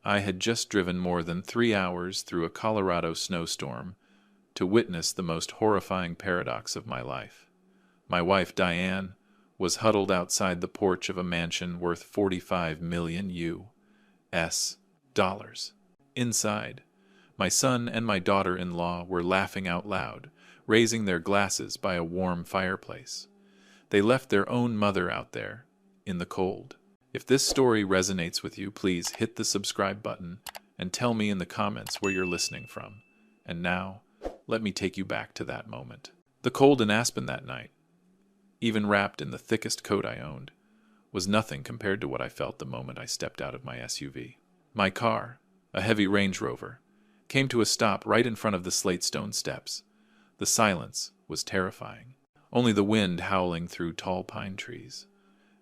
I had just driven more than 3 hours through a Colorado snowstorm to witness the most horrifying paradox of my life. My wife, Diane, was huddled outside the porch of a mansion worth 45 million U.S. dollars. Inside, my son and my daughter-in-law were laughing out loud, raising their glasses by a warm fireplace. They left their own mother out there, in the cold. If this story resonates with you, please hit the subscribe button and tell me in the comments where you're listening from. And now, let me take you back to that moment. The cold in Aspen that night, even wrapped in the thickest coat I owned, was nothing compared to what I felt the moment I stepped out of my SUV. My car, a heavy Range Rover, came to a stop right in front of the slate stone steps. The silence was terrifying, only the wind howling through tall pine trees,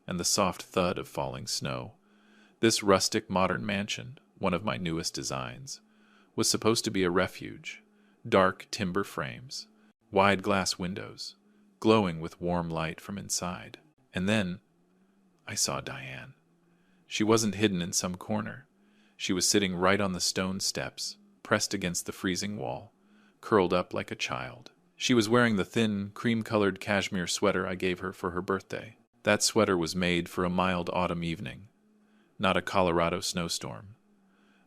and the soft thud of falling snow. This rustic modern mansion, one of my newest designs, was supposed to be a refuge. Dark timber frames, wide glass windows, glowing with warm light from inside. And then I saw Diane. She wasn't hidden in some corner. She was sitting right on the stone steps, pressed against the freezing wall, curled up like a child. She was wearing the thin, cream-colored cashmere sweater I gave her for her birthday. That sweater was made for a mild autumn evening, not a Colorado snowstorm.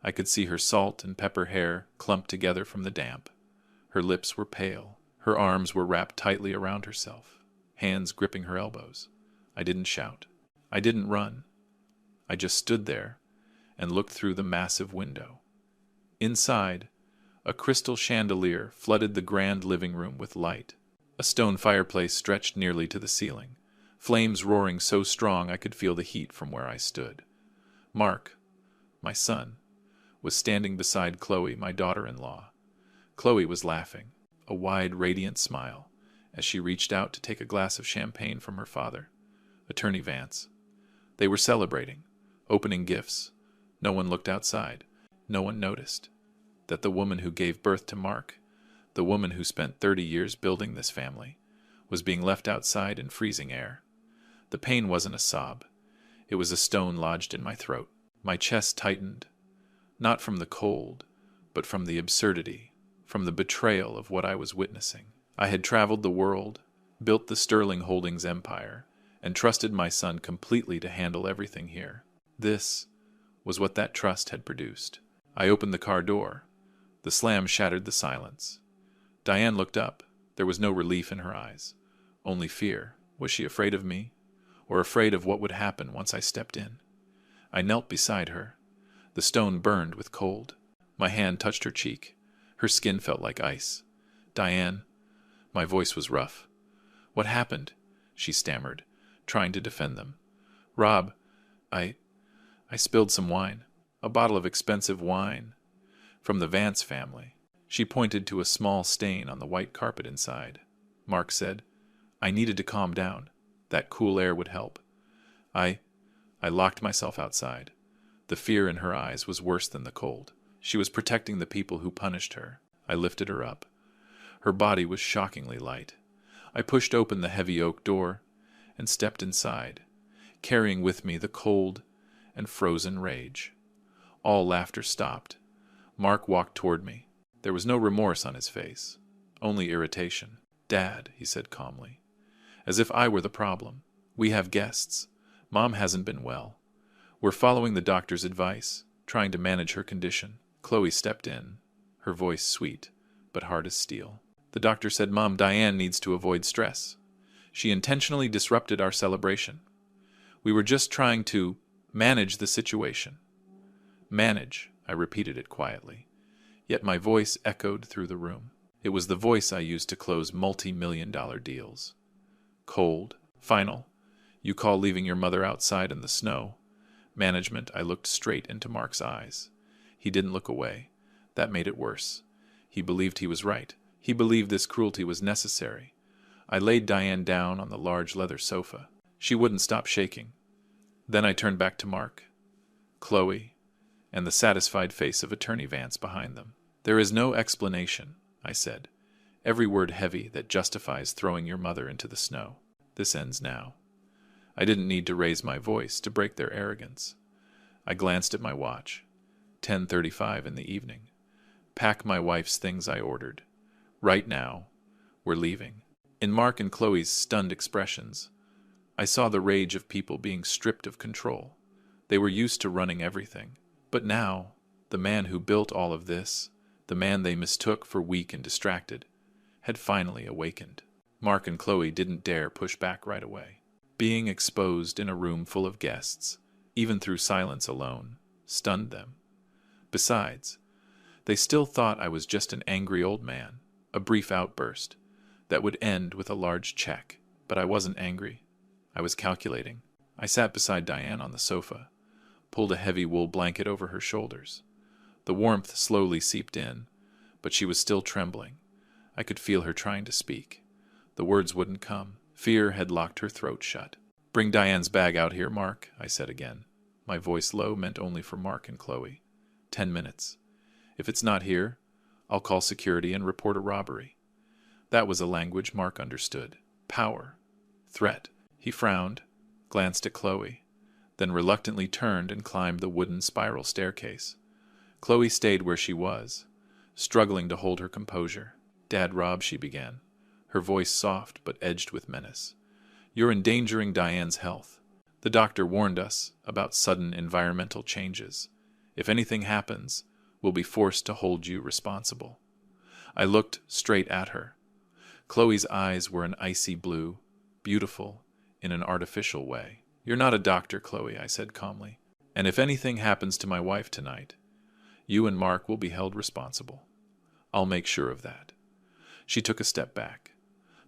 I could see her salt and pepper hair clumped together from the damp. Her lips were pale. Her arms were wrapped tightly around herself, hands gripping her elbows. I didn't shout. I didn't run. I just stood there and looked through the massive window. Inside, a crystal chandelier flooded the grand living room with light. A stone fireplace stretched nearly to the ceiling, flames roaring so strong I could feel the heat from where I stood. Mark, my son, was standing beside Chloe, my daughter-in-law. Chloe was laughing, a wide, radiant smile, as she reached out to take a glass of champagne from her father, Attorney Vance. They were celebrating, opening gifts. No one looked outside. No one noticed that the woman who gave birth to Mark, the woman who spent 30 years building this family, was being left outside in freezing air. The pain wasn't a sob. It was a stone lodged in my throat. My chest tightened, not from the cold, but from the absurdity, from the betrayal of what I was witnessing. I had traveled the world, built the Sterling Holdings empire, and trusted my son completely to handle everything here. This was what that trust had produced. I opened the car door. The slam shattered the silence. Diane looked up. There was no relief in her eyes, only fear. Was she afraid of me, or afraid of what would happen once I stepped in? I knelt beside her. The stone burned with cold. My hand touched her cheek. Her skin felt like ice. Diane, my voice was rough. What happened? She stammered, trying to defend them. Rob, I spilled some wine, a bottle of expensive wine, from the Vance family. She pointed to a small stain on the white carpet inside. Mark said, I needed to calm down. That cool air would help. I locked myself outside. The fear in her eyes was worse than the cold. She was protecting the people who punished her. I lifted her up. Her body was shockingly light. I pushed open the heavy oak door and stepped inside, carrying with me the cold and frozen rage. All laughter stopped. Mark walked toward me. There was no remorse on his face, only irritation. Dad, he said calmly, as if I were the problem. We have guests. Mom hasn't been well. We're following the doctor's advice, trying to manage her condition. Chloe stepped in, her voice sweet, but hard as steel. The doctor said Mom, Diane needs to avoid stress. She intentionally disrupted our celebration. We were just trying to manage the situation. Manage, I repeated it quietly, yet my voice echoed through the room. It was the voice I used to close multi-million-dollar deals. Cold, final. You call leaving your mother outside in the snow. Management, I looked straight into Mark's eyes. He didn't look away. That made it worse. He believed he was right. He believed this cruelty was necessary. I laid Diane down on the large leather sofa. She wouldn't stop shaking. Then I turned back to Mark, Chloe, and the satisfied face of Attorney Vance behind them. There is no explanation, I said, every word heavy that justifies throwing your mother into the snow. This ends now. I didn't need to raise my voice to break their arrogance. I glanced at my watch. 10:35 in the evening. Pack my wife's things, I ordered. Right now. We're leaving. In Mark and Chloe's stunned expressions, I saw the rage of people being stripped of control. They were used to running everything. But now, the man who built all of this, the man they mistook for weak and distracted, had finally awakened. Mark and Chloe didn't dare push back right away. Being exposed in a room full of guests, even through silence alone, stunned them. Besides, they still thought I was just an angry old man, a brief outburst that would end with a large check. But I wasn't angry. I was calculating. I sat beside Diane on the sofa, pulled a heavy wool blanket over her shoulders. The warmth slowly seeped in, but she was still trembling. I could feel her trying to speak. The words wouldn't come. Fear had locked her throat shut. "Bring Diane's bag out here, Mark," I said again. My voice low, meant only for Mark and Chloe. 10 minutes. If it's not here, I'll call security and report a robbery. That was a language Mark understood. Power. Threat. He frowned, glanced at Chloe, then reluctantly turned and climbed the wooden spiral staircase. Chloe stayed where she was, struggling to hold her composure. "Dad, Rob," she began, her voice soft but edged with menace. "You're endangering Diane's health. The doctor warned us about sudden environmental changes. If anything happens, we'll be forced to hold you responsible." I looked straight at her. Chloe's eyes were an icy blue, beautiful in an artificial way. "You're not a doctor, Chloe," I said calmly. "And if anything happens to my wife tonight, you and Mark will be held responsible. I'll make sure of that." She took a step back.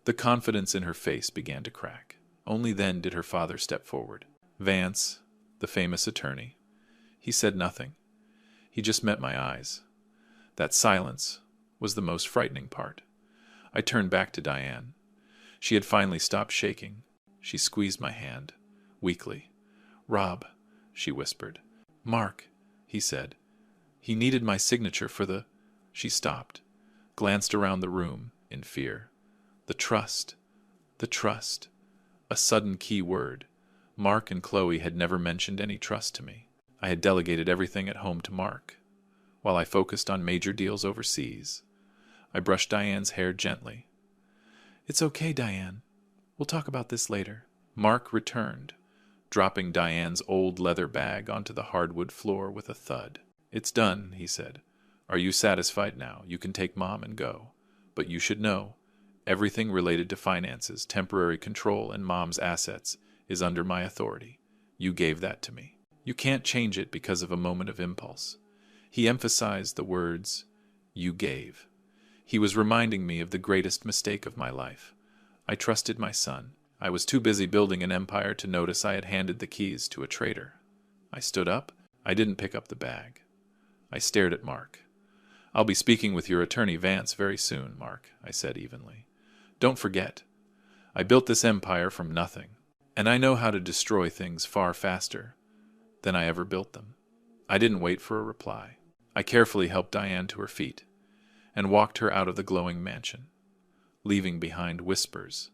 The confidence in her face began to crack. Only then did her father step forward. Vance, the famous attorney. He said nothing. He just met my eyes. That silence was the most frightening part. I turned back to Diane. She had finally stopped shaking. She squeezed my hand, weakly. "Rob," she whispered. "Mark," he said. "He needed my signature for the—" She stopped, glanced around the room in fear. The trust. A sudden key word. Mark and Chloe had never mentioned any trust to me. I had delegated everything at home to Mark, while I focused on major deals overseas. I brushed Diane's hair gently. "It's okay, Diane. We'll talk about this later." Mark returned, dropping Diane's old leather bag onto the hardwood floor with a thud. "It's done," he said. "Are you satisfied now? You can take Mom and go. But you should know, everything related to finances, temporary control, and Mom's assets is under my authority. You gave that to me. You can't change it because of a moment of impulse." He emphasized the words, "you gave." He was reminding me of the greatest mistake of my life. I trusted my son. I was too busy building an empire to notice I had handed the keys to a traitor. I stood up. I didn't pick up the bag. I stared at Mark. "I'll be speaking with your attorney Vance very soon, Mark," I said evenly. "Don't forget, I built this empire from nothing, and I know how to destroy things far faster than I ever built them." I didn't wait for a reply. I carefully helped Diane to her feet and walked her out of the glowing mansion, leaving behind whispers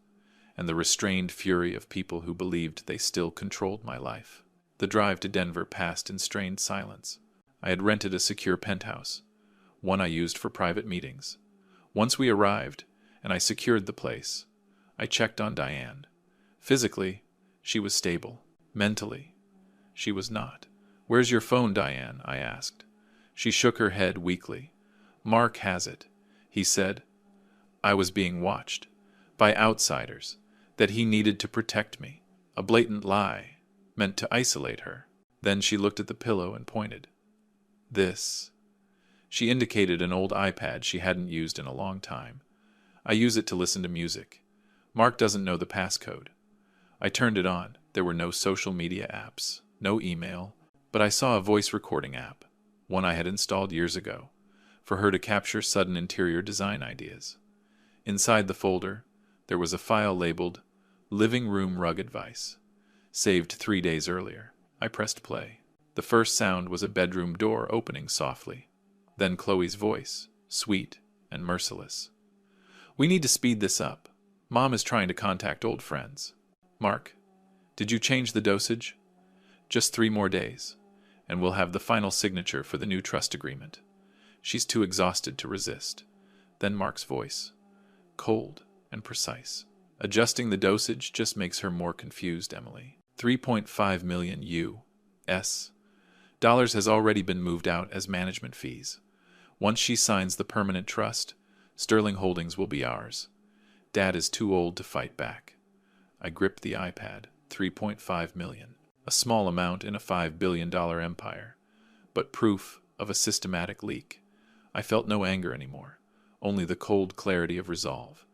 and the restrained fury of people who believed they still controlled my life. The drive to Denver passed in strained silence. I had rented a secure penthouse, one I used for private meetings. Once we arrived, and I secured the place, I checked on Diane. Physically, she was stable. Mentally, she was not. "Where's your phone, Diane?" I asked. She shook her head weakly. "Mark has it," he said. I was being watched. By outsiders. That he needed to protect me. A blatant lie, meant to isolate her. Then she looked at the pillow and pointed. "This." She indicated an old iPad she hadn't used in a long time. "I use it to listen to music. Mark doesn't know the passcode." I turned it on. There were no social media apps, no email, but I saw a voice recording app, one I had installed years ago, for her to capture sudden interior design ideas. Inside the folder, there was a file labeled Living Room Rug Advice, saved 3 days earlier. I pressed play. The first sound was a bedroom door opening softly. Then Chloe's voice, sweet and merciless. "We need to speed this up. Mom is trying to contact old friends. Mark, did you change the dosage? Just 3 more days. and we'll have the final signature for the new trust agreement. She's too exhausted to resist. Then Mark's voice, cold and precise. Adjusting the dosage just makes her more confused, Emily. 3.5 million U.S. dollars has already been moved out as management fees. Once she signs the permanent trust, Sterling Holdings will be ours. Dad is too old to fight back. I gripped the iPad. 3.5 million. A small amount in a $5 billion empire, but proof of a systematic leak. I felt no anger anymore, only the cold clarity of resolve.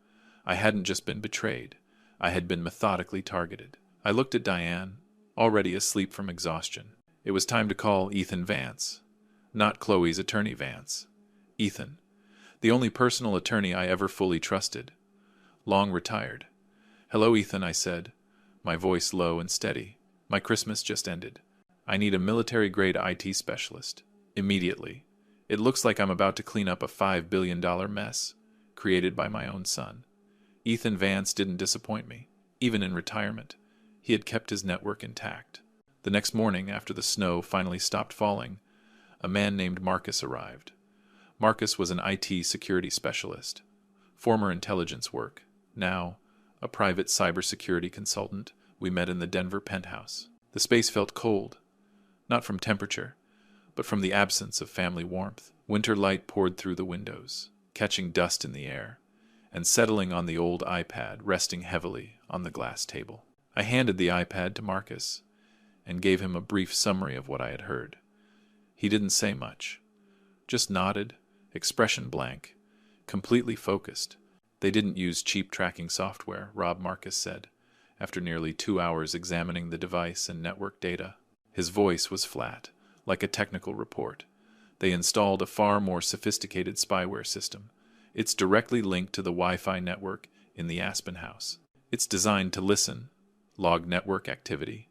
I hadn't just been betrayed. I had been methodically targeted. I looked at Diane, already asleep from exhaustion. It was time to call Ethan Vance. Not Chloe's attorney Vance. Ethan. The only personal attorney I ever fully trusted. Long retired. "Hello, Ethan," I said, my voice low and steady. "My Christmas just ended. I need a military-grade IT specialist. Immediately. It looks like I'm about to clean up a $5 billion mess created by my own son." Ethan Vance didn't disappoint me. Even in retirement, he had kept his network intact. The next morning, after the snow finally stopped falling, a man named Marcus arrived. Marcus was an IT security specialist. Former intelligence work. Now, a private cybersecurity consultant. We met in the Denver penthouse. The space felt cold, not from temperature, but from the absence of family warmth. Winter light poured through the windows, catching dust in the air, and settling on the old iPad resting heavily on the glass table. I handed the iPad to Marcus and gave him a brief summary of what I had heard. He didn't say much, just nodded, expression blank, completely focused. "They didn't use cheap tracking software," Rob Marcus said, after nearly 2 hours examining the device and network data. His voice was flat, like a technical report. "They installed a far more sophisticated spyware system. It's directly linked to the Wi-Fi network in the Aspen house. It's designed to listen, log network activity,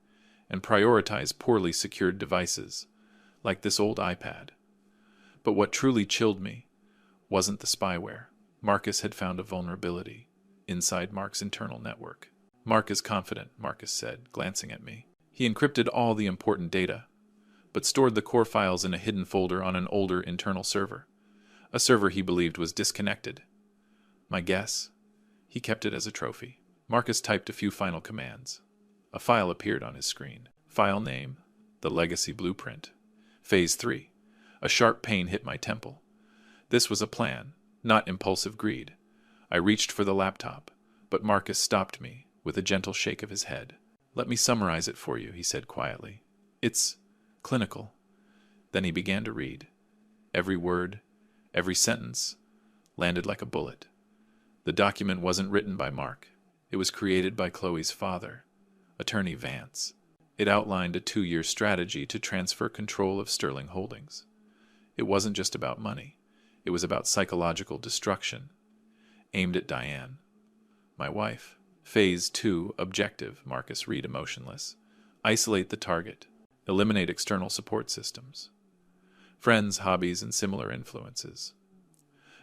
and prioritize poorly secured devices, like this old iPad." But what truly chilled me wasn't the spyware. Marcus had found a vulnerability inside Mark's internal network. "Mark is confident," Marcus said, glancing at me. "He encrypted all the important data, but stored the core files in a hidden folder on an older internal server, a server he believed was disconnected. My guess? He kept it as a trophy." Marcus typed a few final commands. A file appeared on his screen. File name, the legacy blueprint. Phase 3. A sharp pain hit my temple. This was a plan, not impulsive greed. I reached for the laptop, but Marcus stopped me with a gentle shake of his head. "Let me summarize it for you," he said quietly. "It's clinical." Then he began to read. Every word, every sentence, landed like a bullet. The document wasn't written by Mark. It was created by Chloe's father, Attorney Vance. It outlined a 2-year strategy to transfer control of Sterling Holdings. It wasn't just about money. It was about psychological destruction, aimed at Diane, my wife. Phase 2, objective, Marcus read emotionless. Isolate the target. Eliminate external support systems. Friends, hobbies, and similar influences.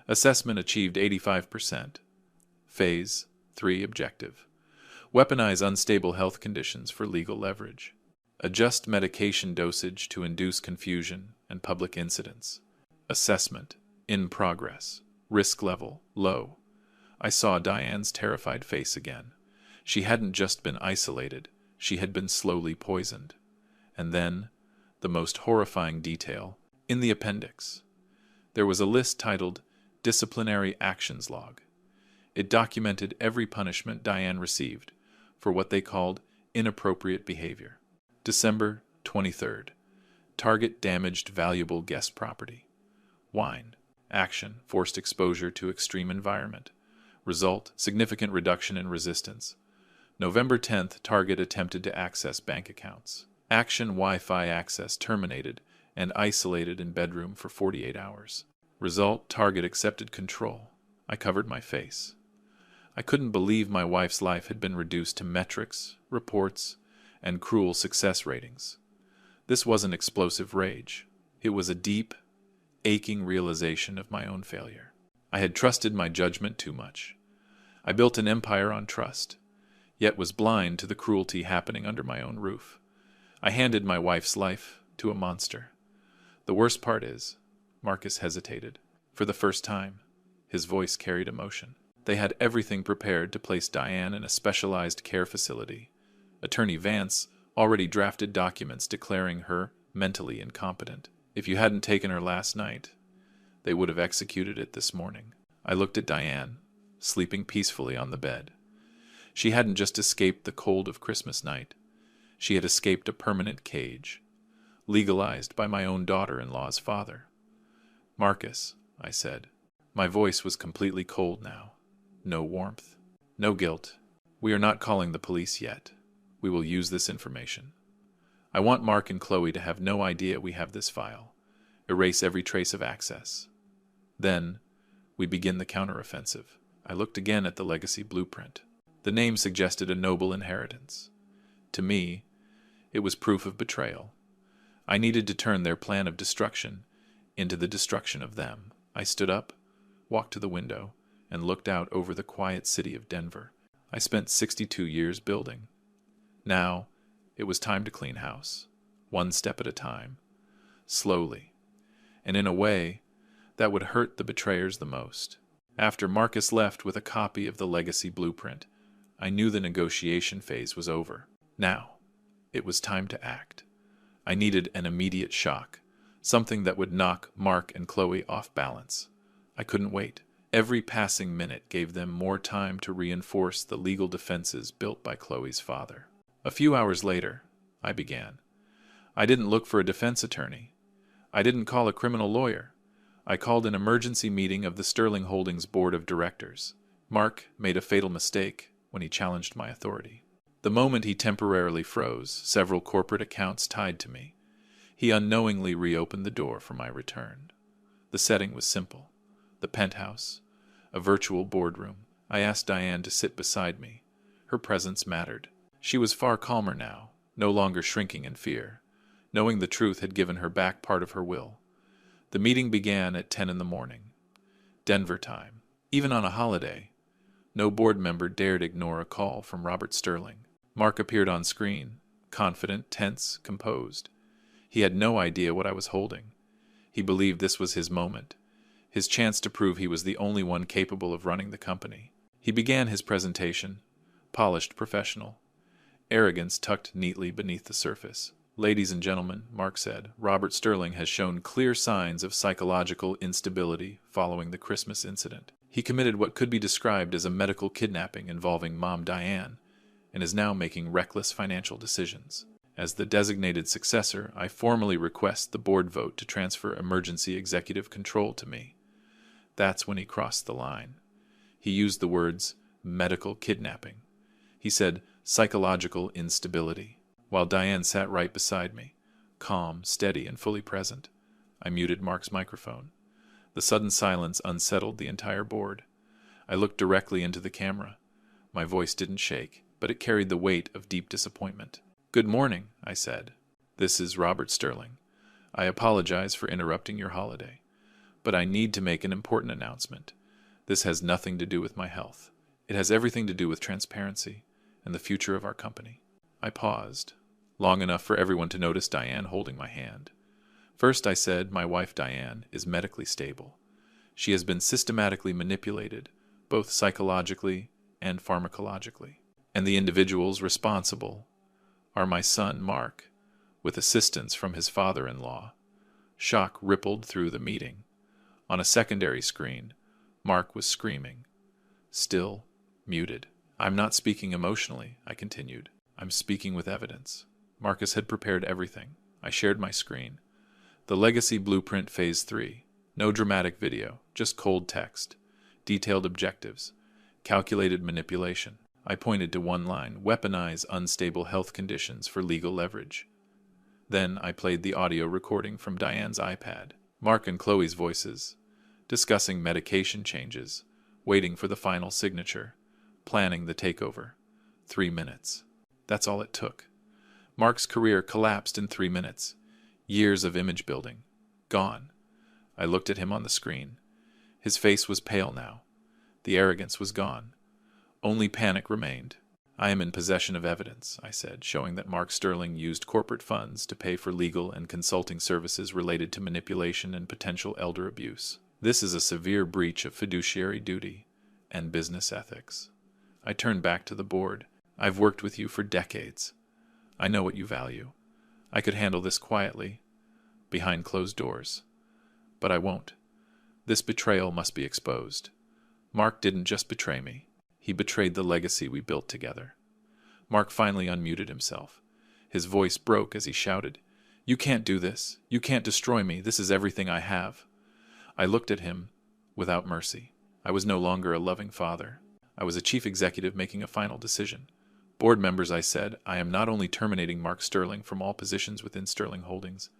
Assessment achieved 85%. Phase 3, objective. Weaponize unstable health conditions for legal leverage. Adjust medication dosage to induce confusion and public incidents. Assessment, in progress. Risk level, low. I saw Diane's terrified face again. She hadn't just been isolated, she had been slowly poisoned. And then, the most horrifying detail, in the appendix. There was a list titled Disciplinary Actions Log. It documented every punishment Diane received for what they called inappropriate behavior. December 23rd. Target damaged valuable guest property. Wine. Action, forced exposure to extreme environment. Result, significant reduction in resistance. November 10th, target attempted to access bank accounts. Action, Wi-Fi access terminated and isolated in bedroom for 48 hours. Result, target accepted control. I covered my face. I couldn't believe my wife's life had been reduced to metrics, reports, and cruel success ratings. This wasn't explosive rage. It was a deep, aching realization of my own failure. I had trusted my judgment too much. I built an empire on trust, yet was blind to the cruelty happening under my own roof. I handed my wife's life to a monster. The worst part is, Marcus hesitated. For the first time, his voice carried emotion. They had everything prepared to place Diane in a specialized care facility. Attorney Vance already drafted documents declaring her mentally incompetent. If you hadn't taken her last night, they would have executed it this morning. I looked at Diane, sleeping peacefully on the bed. She hadn't just escaped the cold of Christmas night. She had escaped a permanent cage, legalized by my own daughter-in-law's father. "Marcus," I said. My voice was completely cold now. No warmth. No guilt. "We are not calling the police yet. We will use this information. I want Mark and Chloe to have no idea we have this file. Erase every trace of access. Then, we begin the counteroffensive." I looked again at the legacy blueprint. The name suggested a noble inheritance. To me, it was proof of betrayal. I needed to turn their plan of destruction into the destruction of them. I stood up, walked to the window, and looked out over the quiet city of Denver. I spent 62 years building. Now, it was time to clean house, one step at a time, slowly, and in a way that would hurt the betrayers the most. After Marcus left with a copy of the legacy blueprint, I knew the negotiation phase was over. Now, it was time to act. I needed an immediate shock, something that would knock Mark and Chloe off balance. I couldn't wait. Every passing minute gave them more time to reinforce the legal defenses built by Chloe's father. A few hours later, I began. I didn't look for a defense attorney. I didn't call a criminal lawyer. I called an emergency meeting of the Sterling Holdings Board of Directors. Mark made a fatal mistake when he challenged my authority. The moment he temporarily froze several corporate accounts tied to me, he unknowingly reopened the door for my return. The setting was simple. The penthouse, a virtual boardroom. I asked Diane to sit beside me. Her presence mattered. She was far calmer now, no longer shrinking in fear. Knowing the truth had given her back part of her will. The meeting began at 10 in the morning. Denver time. Even on a holiday, no board member dared ignore a call from Robert Sterling. Mark appeared on screen, confident, tense, composed. He had no idea what I was holding. He believed this was his moment, his chance to prove he was the only one capable of running the company. He began his presentation, polished, professional. Arrogance tucked neatly beneath the surface. "Ladies and gentlemen," Mark said, "Robert Sterling has shown clear signs of psychological instability following the Christmas incident. He committed what could be described as a medical kidnapping involving Mom Diane, and is now making reckless financial decisions. As the designated successor, I formally request the board vote to transfer emergency executive control to me." That's when he crossed the line. He used the words medical kidnapping. He said psychological instability. While Diane sat right beside me, calm, steady, and fully present, I muted Mark's microphone. The sudden silence unsettled the entire board. I looked directly into the camera. My voice didn't shake, but it carried the weight of deep disappointment. "Good morning," I said. "This is Robert Sterling. I apologize for interrupting your holiday, but I need to make an important announcement. This has nothing to do with my health. It has everything to do with transparency and the future of our company." I paused, long enough for everyone to notice Diane holding my hand. First I said my wife Diane is medically stable. She has been systematically manipulated, both psychologically and pharmacologically. And the individuals responsible are my son Mark, with assistance from his father-in-law. Shock rippled through the meeting. On a secondary screen, Mark was screaming. Still, muted. "I'm not speaking emotionally," I continued. "I'm speaking with evidence." Marcus had prepared everything. I shared my screen. The Legacy Blueprint Phase 3. No dramatic video, just cold text. Detailed objectives. Calculated manipulation. I pointed to one line: weaponize unstable health conditions for legal leverage. Then I played the audio recording from Diane's iPad. Mark and Chloe's voices, discussing medication changes, waiting for the final signature, planning the takeover. 3 minutes. That's all it took. Mark's career collapsed in 3 minutes. Years of image building. Gone. I looked at him on the screen. His face was pale now. The arrogance was gone. Only panic remained. I am in possession of evidence, I said, showing that Mark Sterling used corporate funds to pay for legal and consulting services related to manipulation and potential elder abuse. This is a severe breach of fiduciary duty and business ethics. I turned back to the board. I've worked with you for decades. I know what you value. I could handle this quietly, behind closed doors. But I won't. This betrayal must be exposed. Mark didn't just betray me. He betrayed the legacy we built together. Mark finally unmuted himself. His voice broke as he shouted, "You can't do this. You can't destroy me. This is everything I have." I looked at him without mercy. I was no longer a loving father. I was a chief executive making a final decision. "Board members," I said, "I am not only terminating Mark Sterling from all positions within Sterling Holdings,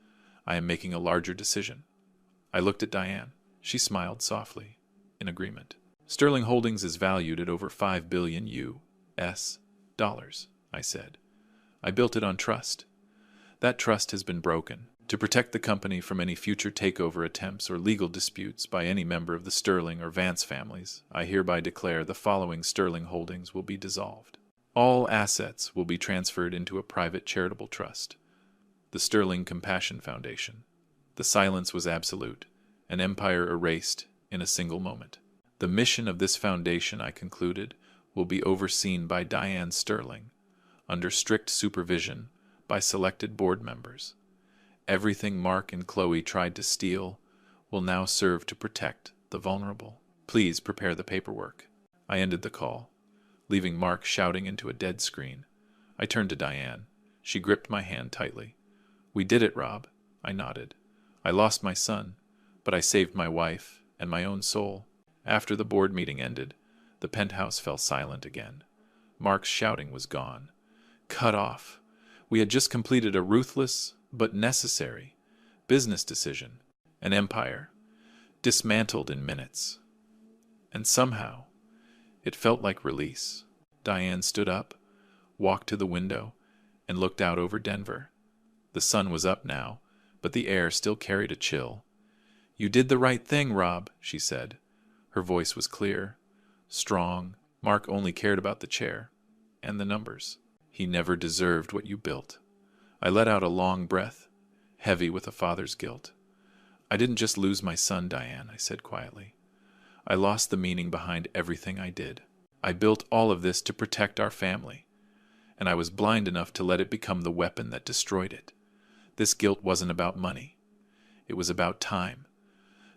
I am making a larger decision." I looked at Diane. She smiled softly, in agreement. "Sterling Holdings is valued at over $5 billion US dollars," I said. "I built it on trust. That trust has been broken. To protect the company from any future takeover attempts or legal disputes by any member of the Sterling or Vance families, I hereby declare the following Sterling Holdings will be dissolved. All assets will be transferred into a private charitable trust, the Sterling Compassion Foundation." The silence was absolute, an empire erased in a single moment. "The mission of this foundation," I concluded, "will be overseen by Diane Sterling, under strict supervision by selected board members. Everything Mark and Chloe tried to steal will now serve to protect the vulnerable. Please prepare the paperwork." I ended the call, leaving Mark shouting into a dead screen. I turned to Diane. She gripped my hand tightly. "We did it, Rob." I nodded. "I lost my son, but I saved my wife and my own soul." After the board meeting ended, the penthouse fell silent again. Mark's shouting was gone. Cut off. We had just completed a ruthless but necessary business decision. An empire, dismantled in minutes. And somehow, it felt like release. Diane stood up, walked to the window, and looked out over Denver. The sun was up now, but the air still carried a chill. "You did the right thing, Rob," she said. Her voice was clear, strong. "Mark only cared about the chair and the numbers. He never deserved what you built." I let out a long breath, heavy with a father's guilt. "I didn't just lose my son, Diane," I said quietly. "I lost the meaning behind everything I did. I built all of this to protect our family, and I was blind enough to let it become the weapon that destroyed it. This guilt wasn't about money. It was about time.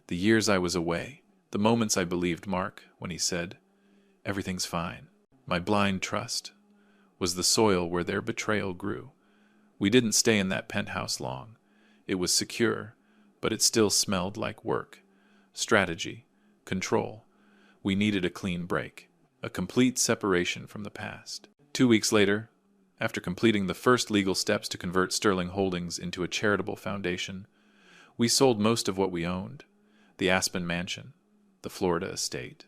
The years I was away, the moments I believed Mark when he said, 'Everything's fine.' My blind trust was the soil where their betrayal grew. We didn't stay in that penthouse long. It was secure, but it still smelled like work, strategy, control. We needed a clean break, a complete separation from the past." 2 weeks later, after completing the first legal steps to convert Sterling Holdings into a charitable foundation, we sold most of what we owned: the Aspen Mansion, the Florida estate,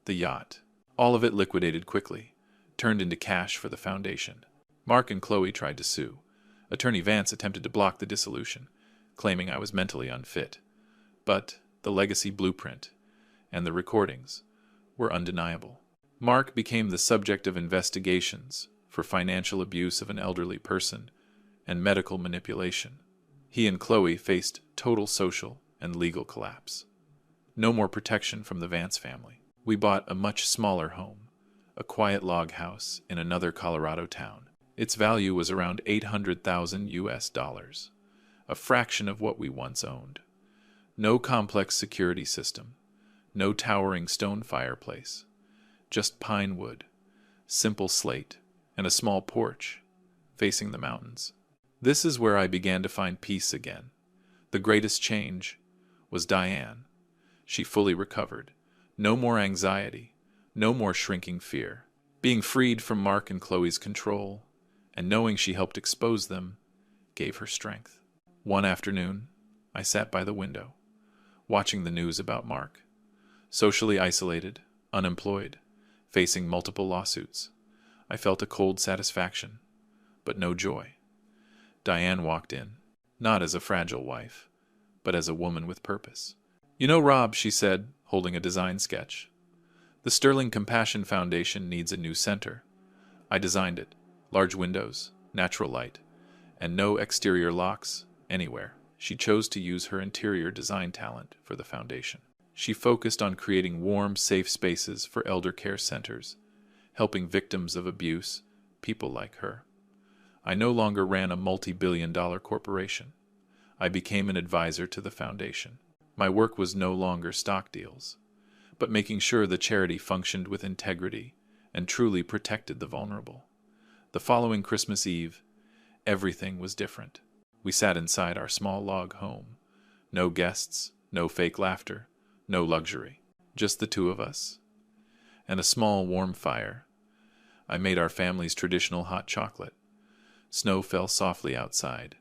the yacht. All of it liquidated quickly, turned into cash for the foundation. Mark and Chloe tried to sue. Attorney Vance attempted to block the dissolution, claiming I was mentally unfit. But the legacy blueprint and the recordings were undeniable. Mark became the subject of investigations for financial abuse of an elderly person and medical manipulation. He and Chloe faced total social and legal collapse. No more protection from the Vance family. We bought a much smaller home, a quiet log house in another Colorado town. Its value was around $800,000 US dollars, a fraction of what we once owned. No complex security system, no towering stone fireplace, just pine wood, simple slate, and a small porch facing the mountains. This is where I began to find peace again. The greatest change was Diane. She fully recovered. No more anxiety, no more shrinking fear. Being freed from Mark and Chloe's control, and knowing she helped expose them, gave her strength. One afternoon, I sat by the window, watching the news about Mark. Socially isolated, unemployed, facing multiple lawsuits. I felt a cold satisfaction, but no joy. Diane walked in, not as a fragile wife, but as a woman with purpose. "You know, Rob," she said, holding a design sketch, "the Sterling Compassion Foundation needs a new center. I designed it. Large windows, natural light, and no exterior locks anywhere. She chose to use her interior design talent for the foundation. She focused on creating warm, safe spaces for elder care centers, helping victims of abuse, people like her. I no longer ran a multi-billion-dollar corporation. I became an advisor to the foundation. My work was no longer stock deals, but making sure the charity functioned with integrity and truly protected the vulnerable. The following Christmas Eve, everything was different. We sat inside our small log home. No guests, no fake laughter, no luxury. Just the two of us. And a small warm fire. I made our family's traditional hot chocolate. Snow fell softly outside,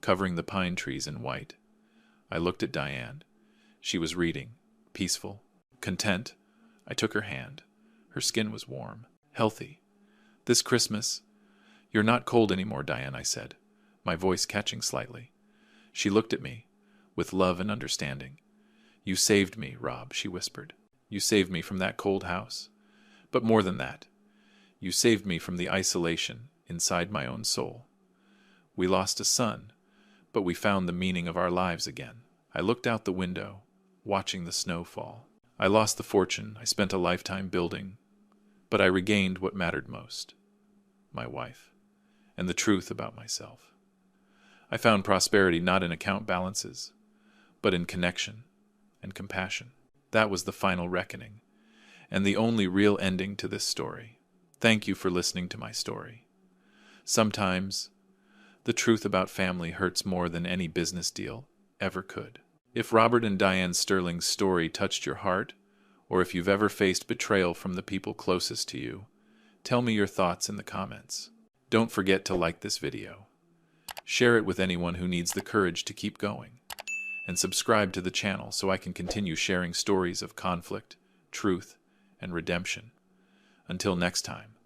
covering the pine trees in white. I looked at Diane. She was reading, peaceful, content. I took her hand. Her skin was warm, healthy. This Christmas, "You're not cold anymore, Diane," I said, my voice catching slightly. She looked at me, with love and understanding. "You saved me, Rob," she whispered. "You saved me from that cold house. But more than that, you saved me from the isolation inside my own soul. We lost a son, but we found the meaning of our lives again." I looked out the window, watching the snow fall. I lost the fortune I spent a lifetime building, but I regained what mattered most, my wife, and the truth about myself. I found prosperity not in account balances, but in connection and compassion. That was the final reckoning, and the only real ending to this story. Thank you for listening to my story. Sometimes, the truth about family hurts more than any business deal ever could. If Robert and Diane Sterling's story touched your heart, or if you've ever faced betrayal from the people closest to you, tell me your thoughts in the comments. Don't forget to like this video. Share it with anyone who needs the courage to keep going. And subscribe to the channel so I can continue sharing stories of conflict, truth, and redemption. Until next time.